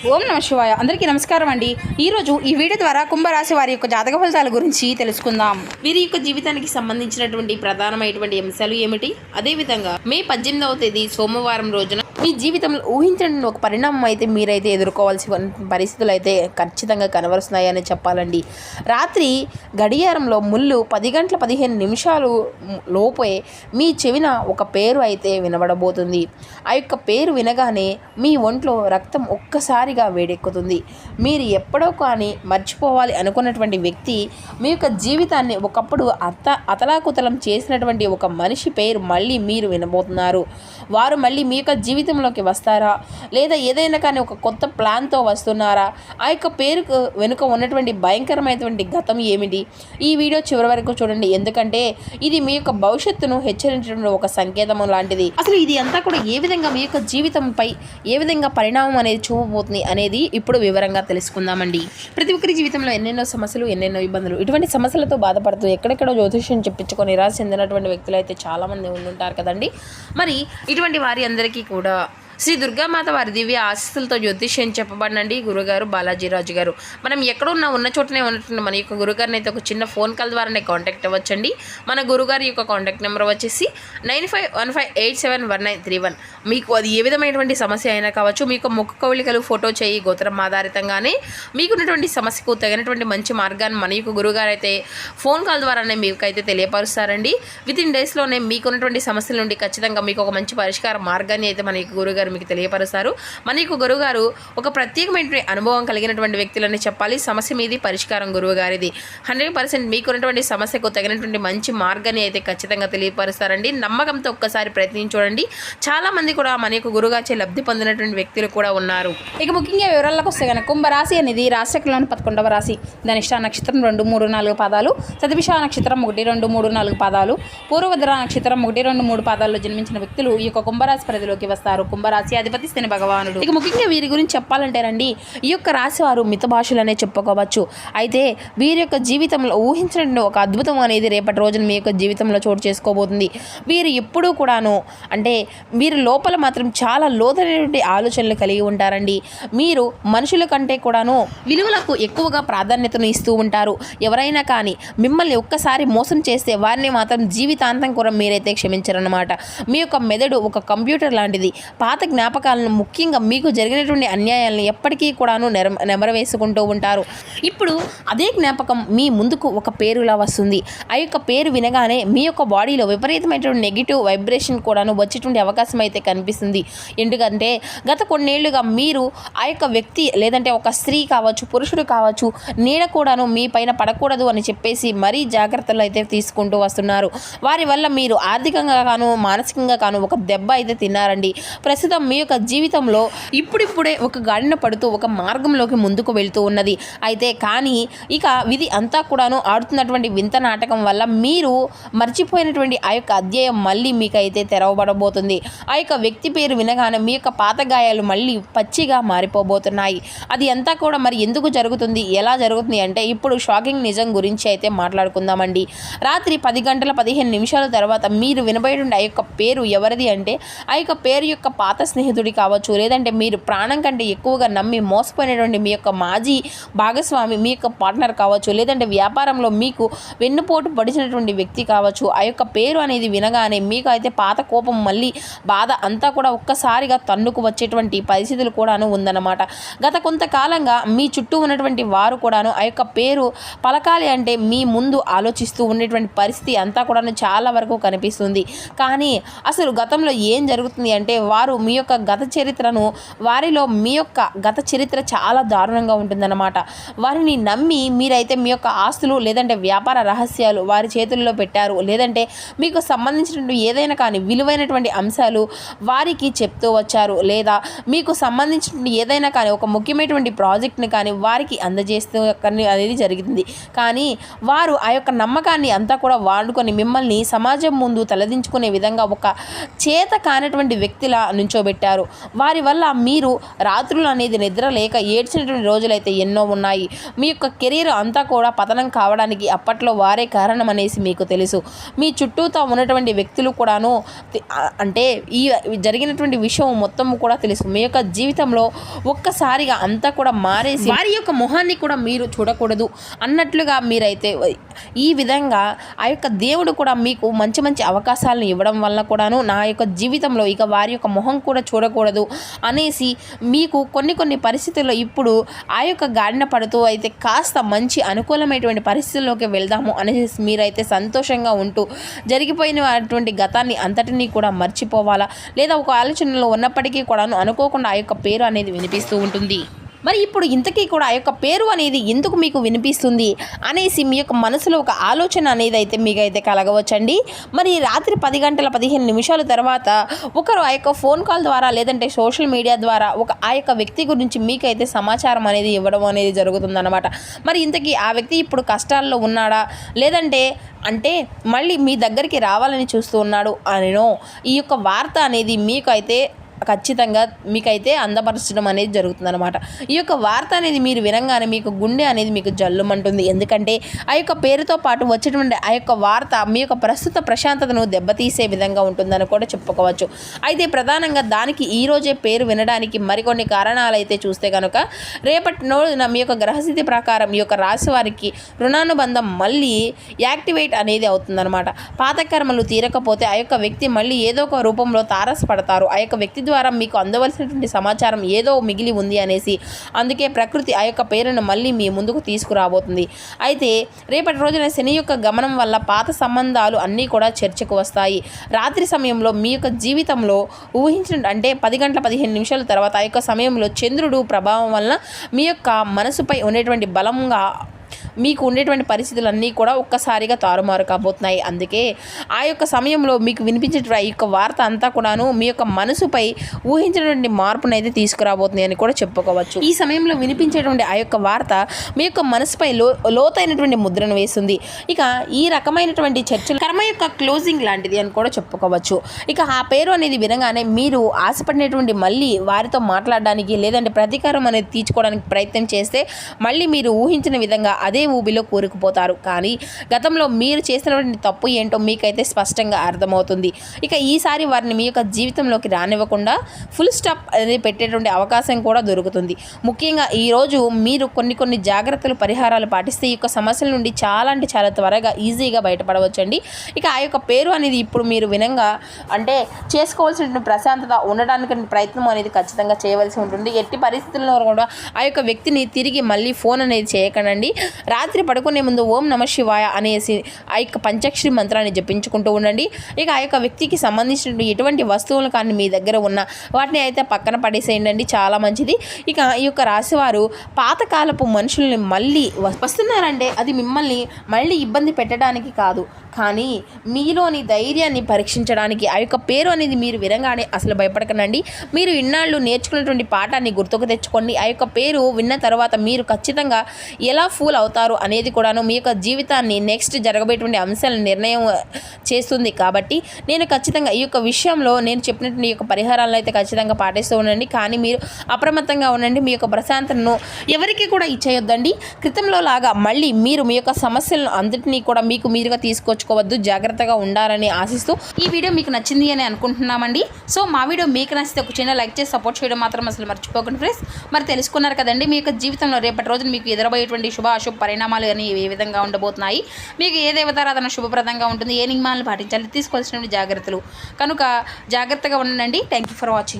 ఓం నమ శివాయ. అందరికీ నమస్కారం అండి. ఈరోజు ఈ వీడియో ద్వారా కుంభరాశి వారి యొక్క జాతక ఫలితాల గురించి తెలుసుకుందాం. వీరి యొక్క జీవితానికి సంబంధించినటువంటి ప్రధానమైనటువంటి అంశాలు ఏమిటి, అదేవిధంగా మే 18వ తేదీ సోమవారం రోజున మీ జీవితంలో ఊహించని ఒక పరిణామం అయితే మీరైతే ఎదుర్కోవాల్సిన పరిస్థితులు అయితే ఖచ్చితంగా కనబరుస్తున్నాయని చెప్పాలండి. రాత్రి గడియారంలో ముళ్ళు 10 గంటల 15 నిమిషాలు లోపే మీ చెవిన ఒక పేరు అయితే వినబడబోతుంది. ఆ యొక్క పేరు వినగానే మీ ఒంట్లో రక్తం ఒక్కసారిగా వేడెక్కుతుంది. మీరు ఎప్పుడో కానీ మర్చిపోవాలి అనుకున్నటువంటి వ్యక్తి, మీ యొక్క జీవితాన్ని ఒకప్పుడు అతలాకుతలం చేసినటువంటి ఒక మనిషి పేరు మళ్ళీ మీరు వినబోతున్నారు. వారు మళ్ళీ మీ యొక్క జీవితంలోకి వస్తారా, లేదా ఏదైనా కానీ ఒక కొత్త ప్లాన్తో వస్తున్నారా, ఆ యొక్క పేరుకు వెనుక ఉన్నటువంటి భయంకరమైనటువంటి గతం ఏమిటి, ఈ వీడియో చివరి వరకు చూడండి. ఎందుకంటే ఇది మీ యొక్క భవిష్యత్తును హెచ్చరించడం ఒక సంకేతం లాంటిది. అసలు ఇది అంతా కూడా ఏ విధంగా మీ యొక్క జీవితంపై ఏ విధంగా పరిణామం అనేది చూపబోతుంది అనేది ఇప్పుడు వివరంగా తెలుసుకుందామండి. ప్రతి ఒక్కరి జీవితంలో ఎన్నెన్నో సమస్యలు, ఎన్నెన్నో ఇబ్బందులు, ఇటువంటి సమస్యలతో బాధపడుతూ ఎక్కడెక్కడో జ్యోతిష్యం చెప్పించుకొని నిరాశ చెందినటువంటి వ్యక్తులు అయితే చాలామంది ఉండుంటారు కదండి. మరి ఇటువంటి వారి అందరికీ కూడా శ్రీ దుర్గామాత వారి దివ్య ఆశీస్సులతో జ్యోతిష్యం చెప్పబడినండి గురుగారు బాలాజీరాజు గారు. మనం ఎక్కడున్నా ఉన్న చోటనే ఉన్నటువంటి మన యొక్క గురుగారిని అయితే ఒక చిన్న ఫోన్ కాల్ ద్వారానే కాంటాక్ట్ అవ్వచ్చండి. మన గురుగారి యొక్క కాంటాక్ట్ నెంబర్ వచ్చేసి 9515871931. మీకు అది ఏ విధమైనటువంటి సమస్య అయినా కావచ్చు, మీకు ముఖ కవళికలు, ఫోటో చేయి, గోత్రం ఆధారితంగానే మీకున్నటువంటి సమస్యకు తగినటువంటి మంచి మార్గాన్ని మన యొక్క గురుగారు అయితే ఫోన్ కాల్ ద్వారానే మీకైతే తెలియపరుస్తారండి. వితిన్ డేస్లోనే మీకున్నటువంటి సమస్యల నుండి ఖచ్చితంగా మీకు ఒక మంచి పరిష్కార మార్గాన్ని అయితే మన యొక్క గురుగారు మీకు తెలియపరుస్తారు. మన యొక్క గురువుగారు ఒక ప్రత్యేకమైన అనుభవం కలిగినటువంటి వ్యక్తులని చెప్పాలి. సమస్య మీది, పరిష్కారం గురువు గారిది. 100% మీకున్నటువంటి సమస్యకు తగినటువంటి మంచి మార్గాన్ని అయితే ఖచ్చితంగా తెలియపరుస్తారండి. నమ్మకంతో ఒక్కసారి ప్రయత్నించి చూడండి. చాలా మంది కూడా మన యొక్క గురుగాచే లబ్ధి పొందినటువంటి వ్యక్తులు కూడా ఉన్నారు. ఇక ముఖ్యంగా వివరాలకు వస్తే కనుక కుంభరాశి అనేది రాశిలోని 11వ రాశి. ధనిష్ట నక్షత్రం 2, 3, 4 పాదాలు, శతభిష నక్షత్రం 1, 2, 3, 4 పాదాలు, పూర్వభద్ర నక్షత్రం 1, 2, 3 పాదాల్లో జన్మించిన వ్యక్తులు ఈ యొక్క కుంభరాశి పరిధిలోకి వస్తారు. కుంభరాశి అధిపతి శని భగవానుడు. ఇక ముఖ్యంగా వీరి గురించి చెప్పాలంటేనండి, ఈ యొక్క రాశి వారు మిత భాషలనే చెప్పుకోవచ్చు. అయితే వీరి యొక్క జీవితంలో ఊహించిన ఒక అద్భుతం అనేది రేపటి రోజున మీ యొక్క జీవితంలో చోటు చేసుకోబోతుంది. వీరు ఎప్పుడూ కూడాను అంటే వీరి లోపల మాత్రం చాలా లోతైనటువంటి ఆలోచనలు కలిగి ఉంటారండి. మీరు మనుషుల కంటే కూడాను విలువలకు ఎక్కువగా ప్రాధాన్యతను ఇస్తూ ఉంటారు. ఎవరైనా కానీ మిమ్మల్ని ఒక్కసారి మోసం చేస్తే వారిని మాత్రం జీవితాంతం కూడా మీరైతే క్షమించరన్నమాట. మీ యొక్క మెదడు ఒక కంప్యూటర్ లాంటిది. పాత జ్ఞాపకాలను, ముఖ్యంగా మీకు జరిగినటువంటి అన్యాయాలను ఎప్పటికీ కూడాను నెమరవేసుకుంటూ ఉంటారు. ఇప్పుడు అదే జ్ఞాపకం మీ ముందుకు ఒక పేరులా వస్తుంది. ఆ యొక్క పేరు వినగానే మీ యొక్క బాడీలో విపరీతమైనటువంటి నెగిటివ్ వైబ్రేషన్ కూడాను వచ్చేటువంటి అవకాశం అయితే కనిపిస్తుంది. ఎందుకంటే గత కొన్నేళ్లుగా మీరు ఆ యొక్క వ్యక్తి లేదంటే ఒక స్త్రీ కావచ్చు, పురుషుడు కావచ్చు, నీడ కూడాను మీ పైన పడకూడదు అని చెప్పేసి మరీ జాగ్రత్తలు అయితే తీసుకుంటూ వస్తున్నారు. వారి వల్ల మీరు ఆర్థికంగా కాను, మానసికంగా కాను ఒక దెబ్బ అయితే తిన్నారండి. ప్రస్తుతం మీ యొక్క జీవితంలో ఇప్పుడిప్పుడే ఒక గాడిన పడుతూ ఒక మార్గంలోకి ముందుకు వెళ్తూ ఉన్నది. అయితే కానీ ఇక విధి అంతా కూడాను ఆడుతున్నటువంటి వింత నాటకం వల్ల మీరు మర్చిపోయినటువంటి ఆ యొక్క అధ్యాయం మళ్ళీ మీకైతే తెరవబడబోతుంది. ఆ యొక్క వ్యక్తి పేరు వినగానే మీ యొక్క పాత గాయాలు మళ్ళీ పచ్చిగా మారిపోబోతున్నాయి. అది అంతా కూడా మరి ఎందుకు జరుగుతుంది, ఎలా జరుగుతుంది అంటే ఇప్పుడు షాకింగ్ నిజం గురించి అయితే మాట్లాడుకుందామండి. రాత్రి 10 గంటల 15 నిమిషాల తర్వాత మీరు వినబోయేటువంటి ఆ యొక్క పేరు ఎవరిది అంటే ఆ యొక్క పేరు యొక్క పాత స్నేహితుడి కావచ్చు, లేదంటే మీరు ప్రాణం కంటే ఎక్కువగా నమ్మి మోసపోయినటువంటి మీ యొక్క మాజీ భాగస్వామి, మీ యొక్క పార్ట్నర్ కావచ్చు, లేదంటే వ్యాపారంలో మీకు వెన్నుపోటు పడిచినటువంటి వ్యక్తి కావచ్చు. ఆ యొక్క పేరు అనేది వినగానే మీకు అయితే పాత కోపం, మళ్ళీ బాధ అంతా కూడా ఒక్కసారిగా తన్నుకు వచ్చేటువంటి పరిస్థితులు కూడాను ఉందన్నమాట. గత కొంతకాలంగా మీ చుట్టూ ఉన్నటువంటి వారు కూడాను ఆ యొక్క పేరు పలకాలి అంటే మీ ముందు ఆలోచిస్తూ ఉండేటువంటి పరిస్థితి అంతా కూడాను చాలా వరకు కనిపిస్తుంది. కానీ అసలు గతంలో ఏం జరుగుతుంది అంటే వారు మీ యొక్క గత చరిత్రను, వారిలో మీ యొక్క గత చరిత్ర చాలా దారుణంగా ఉంటుందన్నమాట. వారిని నమ్మి మీరైతే మీ యొక్క ఆస్తులు లేదంటే వ్యాపార రహస్యాలు వారి చేతుల్లో పెట్టారు, లేదంటే మీకు సంబంధించినటువంటి ఏదైనా కానీ విలువైనటువంటి అంశాలు వారికి చెప్తూ వచ్చారు, లేదా మీకు సంబంధించినటువంటి ఏదైనా కానీ ఒక ముఖ్యమైనటువంటి ప్రాజెక్ట్ని కానీ వారికి అందజేస్తూ అనేది జరిగింది. కానీ వారు ఆ యొక్క నమ్మకాన్ని అంతా కూడా వాడుకొని మిమ్మల్ని సమాజం ముందు తలదించుకునే విధంగా ఒక చేత కానటువంటి వ్యక్తిలా నుంచో కూర్చోబెట్టారు. వారి వల్ల మీరు రాత్రులు అనేది నిద్ర లేక ఏడ్చినటువంటి రోజులైతే ఎన్నో ఉన్నాయి. మీ యొక్క కెరీర్ అంతా కూడా పతనం కావడానికి అప్పట్లో వారే కారణం అనేసి మీకు తెలుసు. మీ చుట్టూతో ఉన్నటువంటి వ్యక్తులు కూడాను అంటే ఈ జరిగినటువంటి విషయం మొత్తం కూడా తెలుసు. మీ యొక్క జీవితంలో ఒక్కసారిగా అంతా కూడా మారేసి వారి యొక్క మొహాన్ని కూడా మీరు చూడకూడదు అన్నట్లుగా మీరైతే ఈ విధంగా ఆ యొక్క దేవుడు కూడా మీకు మంచి మంచి అవకాశాలను ఇవ్వడం వల్ల కూడాను నా యొక్క జీవితంలో ఇక వారి యొక్క మొహం కూడా చూడకూడదు అనేసి మీకు కొన్ని పరిస్థితుల్లో ఇప్పుడు ఆ యొక్క గాడిన పడుతూ అయితే కాస్త మంచి అనుకూలమైనటువంటి పరిస్థితుల్లోకి వెళ్దాము అనేసి మీరైతే సంతోషంగా ఉంటూ జరిగిపోయినటువంటి గతాన్ని అంతటినీ కూడా మర్చిపోవాలా లేదా ఒక ఆలోచనలో ఉన్నప్పటికీ కూడాను అనుకోకుండా ఆ యొక్క పేరు అనేది వినిపిస్తూ ఉంటుంది. మరి ఇప్పుడు ఇంతకీ కూడా ఆ యొక్క పేరు అనేది ఎందుకు మీకు వినిపిస్తుంది అనేసి మీ యొక్క మనసులో ఒక ఆలోచన అనేది అయితే మీకైతే కలగవచ్చండి. మరి రాత్రి 10:15 తర్వాత ఒకరు ఆ యొక్క ఫోన్ కాల్ ద్వారా లేదంటే సోషల్ మీడియా ద్వారా ఆ యొక్క వ్యక్తి గురించి మీకైతే సమాచారం అనేది ఇవ్వడం అనేది జరుగుతుందన్నమాట. మరి ఇంతకీ ఆ వ్యక్తి ఇప్పుడు కష్టాల్లో ఉన్నాడా లేదంటే మళ్ళీ మీ దగ్గరికి రావాలని చూస్తూ ఉన్నాడు అనినో ఈ యొక్క వార్త అనేది మీకైతే ఖచ్చితంగా మీకైతే అందపరచడం అనేది జరుగుతుందన్నమాట. ఈ యొక్క వార్త అనేది మీరు వినంగానే మీకు గుండె అనేది మీకు జల్లుమంటుంది. ఎందుకంటే ఆ యొక్క పేరుతో పాటు వచ్చేటువంటి ఆ యొక్క వార్త మీ యొక్క ప్రస్తుత ప్రశాంతతను దెబ్బతీసే విధంగా ఉంటుందని కూడా చెప్పుకోవచ్చు. అయితే ప్రధానంగా దానికి ఈరోజే పేరు వినడానికి మరికొన్ని కారణాలు అయితే చూస్తే కనుక రేపటి రోజున మీ యొక్క గ్రహస్థితి ప్రకారం ఈ యొక్క రాశి వారికి రుణానుబంధం మళ్ళీ యాక్టివేట్ అనేది అవుతుందన్నమాట. పాత కర్మలు తీరకపోతే ఆ యొక్క వ్యక్తి మళ్ళీ ఏదో ఒక రూపంలో తారసపడతారు. ఆ యొక్క వ్యక్తి ద్వారా మీకు అందవలసినటువంటి సమాచారం ఏదో మిగిలి ఉంది అనేసి అందుకే ప్రకృతి ఆ యొక్క పేరును మళ్ళీ మీ ముందుకు తీసుకురాబోతుంది. అయితే రేపటి రోజున శని యొక్క గమనం వల్ల పాత సంబంధాలు అన్నీ కూడా చర్చకు వస్తాయి. రాత్రి సమయంలో మీ యొక్క జీవితంలో ఊహించిన 10:15 తర్వాత ఆ యొక్క సమయంలో చంద్రుడు ప్రభావం వలన మీ యొక్క మనసుపై ఉండేటువంటి బలంగా మీకు ఉండేటువంటి పరిస్థితులన్నీ కూడా ఒక్కసారిగా తారుమారు కాబోతున్నాయి. అందుకే ఆ యొక్క సమయంలో మీకు వినిపించేటువంటి ఈ యొక్క వార్త అంతా కూడాను మీ యొక్క మనసుపై ఊహించినటువంటి మార్పునైతే తీసుకురాబోతుంది అని కూడా చెప్పుకోవచ్చు. ఈ సమయంలో వినిపించేటువంటి ఆ యొక్క వార్త మీ యొక్క మనసుపై లోతైనటువంటి ముద్రను వేస్తుంది. ఇక ఈ రకమైనటువంటి చర్చలు కర్మ యొక్క క్లోజింగ్ లాంటిది అని కూడా చెప్పుకోవచ్చు. ఇక ఆ పేరు అనేది వినగానే మీరు ఆశపడినటువంటి మళ్ళీ వారితో మాట్లాడడానికి లేదంటే ప్రతీకారం అనేది తీర్చుకోవడానికి ప్రయత్నం చేస్తే మళ్ళీ మీరు ఊహించిన విధంగా అదే ఊబిలో కూరుకుపోతారు. కానీ గతంలో మీరు చేసినటువంటి తప్పు ఏంటో మీకైతే స్పష్టంగా అర్థమవుతుంది. ఇక ఈసారి వారిని మీ యొక్క జీవితంలోకి రానివ్వకుండా ఫుల్ స్టాప్ అనేది పెట్టేటువంటి అవకాశం కూడా దొరుకుతుంది. ముఖ్యంగా ఈరోజు మీరు కొన్ని జాగ్రత్తలు పరిహారాలు పాటిస్తే ఈ యొక్క సమస్యల నుండి చాలా త్వరగా ఈజీగా బయటపడవచ్చండి. ఇక ఆ యొక్క పేరు అనేది ఇప్పుడు మీరు వినంగా చేసుకోవాల్సిన ప్రశాంతత ఉండడానికి ప్రయత్నం అనేది ఖచ్చితంగా చేయవలసి ఉంటుంది. ఎట్టి పరిస్థితుల్లో కూడా ఆ యొక్క వ్యక్తిని తిరిగి మళ్ళీ ఫోన్ అనేది చేయకండి. రాత్రి పడుకునే ముందు ఓం నమ శివాయ అనేసి ఆ యొక్క పంచాక్షరి మంత్రాన్ని జపించుకుంటూ ఉండండి. ఇక ఆ యొక్క వ్యక్తికి సంబంధించిన ఎటువంటి వస్తువులు కానీ మీ దగ్గర ఉన్న వాటిని అయితే పక్కన పడేసేయండి, చాలా మంచిది. ఇక ఈ యొక్క రాశివారు పాతకాలపు మనుషుల్ని మళ్ళీ వస్తున్నారంటే అది మిమ్మల్ని మళ్ళీ ఇబ్బంది పెట్టడానికి కాదు, కానీ మీలోని ధైర్యాన్ని పరీక్షించడానికి. ఆ యొక్క పేరు అనేది మీరు వినగానే అసలు భయపడకండి. మీరు ఇన్నాళ్ళు నేర్చుకున్నటువంటి పాఠాన్ని గుర్తుకు తెచ్చుకోండి. ఆ యొక్క పేరు విన్న తర్వాత మీరు ఖచ్చితంగా ఎలా ఫూల్ అవుతారు అనేది కూడాను మీ యొక్క జీవితాన్ని నెక్స్ట్ జరగబోయేటువంటి అంశాలను నిర్ణయం చేస్తుంది. కాబట్టి నేను ఖచ్చితంగా ఈ యొక్క విషయంలో నేను చెప్పినటువంటి ఈ యొక్క పరిహారాలను అయితే ఖచ్చితంగా పాటిస్తూ ఉండండి. కానీ మీరు అప్రమత్తంగా ఉండండి. మీ యొక్క ప్రశాంతతను ఎవరికి కూడా ఇచ్చేయొద్దండి. క్రితంలో లాగా మళ్ళీ మీరు మీ యొక్క సమస్యలను అందరినీ కూడా మీకు మీరుగా తీసుకొచ్చుకోవద్దు. జాగ్రత్తగా ఉండాలని ఆశిస్తూ ఈ వీడియో మీకు నచ్చింది అని అనుకుంటున్నామండి. సో మా వీడియో మీకు నచ్చితే ఒక చిన్న లైక్ చేసి సపోర్ట్ చేయడం మాత్రం అసలు మర్చిపోకండి ఫ్రెండ్స్. మరి తెలుసుకున్నారు కదండి మీ యొక్క జీవితంలో రేపటి రోజున మీకు ఎదురబోయేటువంటి శుభ అశుభ పరిణామాలు అని ఏ విధంగా ఉండబోతున్నాయి, మీకు ఏ దేవతారాధన శుభప్రదంగా ఉంటుంది, ఏ నియమాలను పాటించాలి, తీసుకోవాల్సిన జాగ్రత్తలు కనుక జాగ్రత్తగా ఉండండి. Thank you for watching.